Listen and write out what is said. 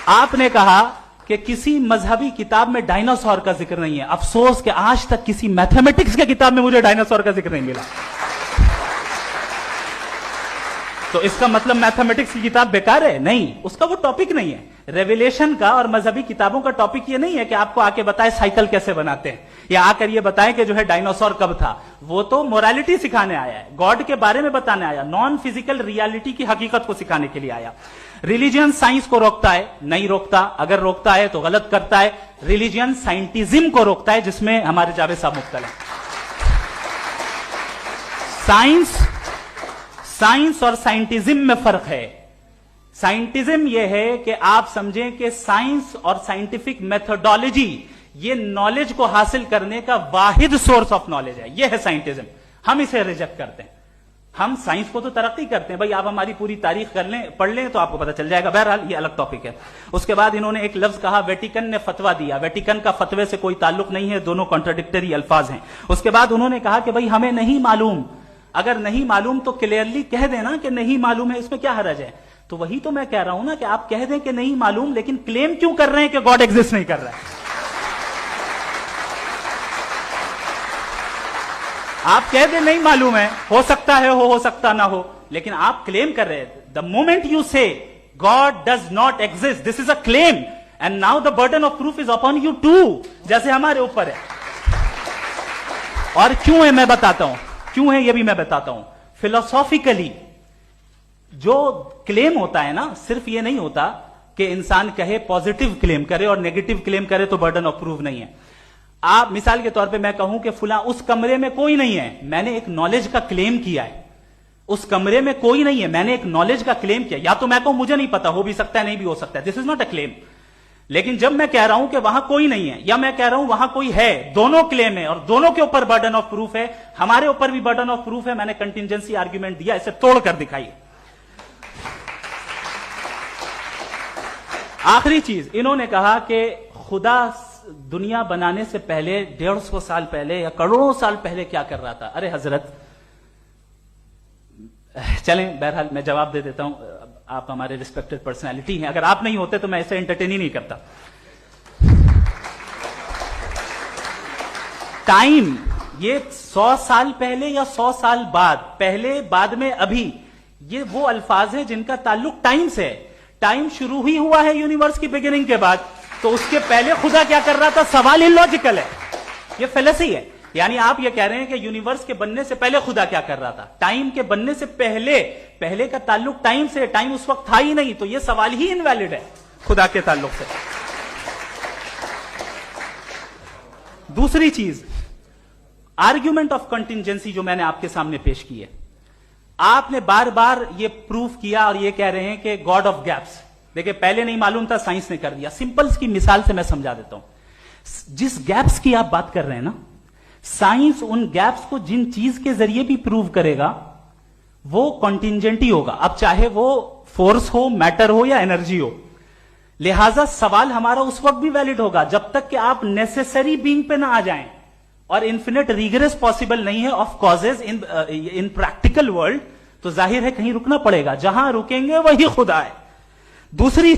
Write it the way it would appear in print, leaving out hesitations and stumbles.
آپ نے کہا کہ کسی مذہبی کتاب میں ڈائناسور کا ذکر نہیں ہے. افسوس کہ آج تک کسی میتھمیٹکس کی کتاب میں مجھے ڈائناسور کا ذکر نہیں ملا. تو اس کا مطلب میتھمیٹکس کی کتاب بیکار ہے؟ نہیں, اس کا وہ ٹاپک نہیں ہے. ریویلیشن کا اور مذہبی کتابوں کا ٹاپک یہ نہیں ہے کہ آپ کو آ کے بتائے سائیکل کیسے بناتے ہیں, یا آ کر یہ بتائیں کہ جو ہے ڈائناسور کب تھا. وہ تو مورالٹی سکھانے آیا ہے, گاڈ کے بارے میں بتانے آیا, نان فزیکل ریالٹی کی حقیقت کو سکھانے کے لیے آیا. ریلیجن سائنس کو روکتا ہے؟ نہیں روکتا. اگر روکتا ہے تو غلط کرتا ہے. ریلیجن سائنٹزم کو روکتا ہے, جس میں ہمارے جاوید صاحب مبتلا ہیں. سائنس اور سائنٹزم میں فرق ہے. سائنٹزم یہ ہے کہ آپ سمجھیں کہ سائنس اور سائنٹیفک میتھڈالوجی یہ نالج کو حاصل کرنے کا واحد سورس آف نالج ہے. یہ ہے سائنٹزم. ہم اسے ریجیکٹ کرتے ہیں. ہم سائنس کو تو ترقی کرتے ہیں, بھائی آپ ہماری پوری تاریخ کر لیں, پڑھ لیں تو آپ کو پتہ چل جائے گا. بہرحال یہ الگ ٹاپک ہے. اس کے بعد انہوں نے ایک لفظ کہا, ویٹیکن نے فتویٰ دیا. ویٹیکن کا فتوے سے کوئی تعلق نہیں ہے, دونوں کانٹراڈکٹری الفاظ ہیں. اس کے بعد انہوں نے کہا کہ بھائی ہمیں نہیں معلوم. اگر نہیں معلوم تو کلیئرلی کہہ دینا کہ نہیں معلوم ہے, اس میں کیا حرج ہے. تو وہی تو میں کہہ رہا ہوں نا کہ آپ کہہ دیں کہ نہیں معلوم, لیکن کلیم کیوں کر رہے ہیں کہ گاڈ ایگزسٹ نہیں کر رہا ہے. آپ کہہ دیں نہیں معلوم ہے, ہو سکتا ہے ہو سکتا نہ ہو, لیکن آپ کلیم کر رہے ہیں. The moment you say God does not exist, this is a claim, and now the burden of proof is upon you too, جیسے ہمارے اوپر ہے. اور کیوں ہے میں بتاتا ہوں, کیوں ہے یہ بھی میں بتاتا ہوں. فلسافیکلی جو کلیم ہوتا ہے نا, صرف یہ نہیں ہوتا کہ انسان کہے پازیٹیو کلیم کرے اور نیگیٹو کلیم کرے تو برڈن آف پروف نہیں ہے. آپ مثال کے طور پہ میں کہوں کہ فلاں اس کمرے میں کوئی نہیں ہے, میں نے ایک نالج کا کلیم کیا ہے. اس کمرے میں کوئی نہیں ہے, میں نے ایک نالج کا کلیم کیا. یا تو میں کہوں مجھے نہیں پتا, ہو بھی سکتا ہے نہیں بھی ہو سکتا ہے, دس از ناٹ اے کلیم. لیکن جب میں کہہ رہا ہوں کہ وہاں کوئی نہیں ہے, یا میں کہہ رہا ہوں وہاں کوئی ہے, دونوں کلیم ہے اور دونوں کے اوپر برڈن آف پروف ہے. ہمارے اوپر بھی برڈن آف پروف ہے. میں نے کنٹینجنسی آرگیومنٹ دیا, اسے توڑ کر دکھائیے. آخری چیز, انہوں نے کہا کہ خدا دنیا بنانے سے پہلے 150 سال پہلے یا کروڑوں سال پہلے کیا کر رہا تھا. ارے حضرت, چلیں بہرحال میں جواب دے دیتا ہوں. آپ ہمارے ریسپیکٹڈ پرسنالٹی ہیں, اگر آپ نہیں ہوتے تو میں اسے انٹرٹین ہی نہیں کرتا. ٹائم یہ 100 سال پہلے یا 100 سال بعد, پہلے بعد میں ابھی, یہ وہ الفاظ ہیں جن کا تعلق ٹائم سے ہے. ٹائم شروع ہی ہوا ہے یونیورس کی بگننگ کے بعد, تو اس کے پہلے خدا کیا کر رہا تھا, سوال ہی لاجیکل ہے. یہ فیلسی ہے. یعنی آپ یہ کہہ رہے ہیں کہ یونیورس کے بننے سے پہلے خدا کیا کر رہا تھا. ٹائم کے بننے سے پہلے کا تعلق ٹائم سے, ٹائم اس وقت تھا ہی نہیں, تو یہ سوال ہی انویلڈ ہے خدا کے تعلق سے. دوسری چیز, آرگیومنٹ آف کنٹینجنسی جو میں نے آپ کے سامنے پیش کی ہے, آپ نے بار بار یہ پروف کیا اور یہ کہہ رہے ہیں کہ گاڈ آف گیپس. دیکھیں پہلے نہیں معلوم تھا, سائنس نے کر دیا. سمپل کی مثال سے میں سمجھا دیتا ہوں. جس گیپس کی آپ بات کر رہے ہیں نا, سائنس ان گیپس کو جن چیز کے ذریعے بھی پروو کرے گا وہ کنٹینجنٹی ہوگا. اب چاہے وہ فورس ہو, میٹر ہو یا انرجی ہو. لہذا سوال ہمارا اس وقت بھی ویلڈ ہوگا جب تک کہ آپ نیسیسری بینگ پہ نہ آ جائیں, اور انفینٹ ریگریس پاسبل نہیں ہے of causes in practical world. تو ظاہر ہے کہیں رکنا پڑے گا, جہاں رکیں گے وہی خدا ہے. دوسری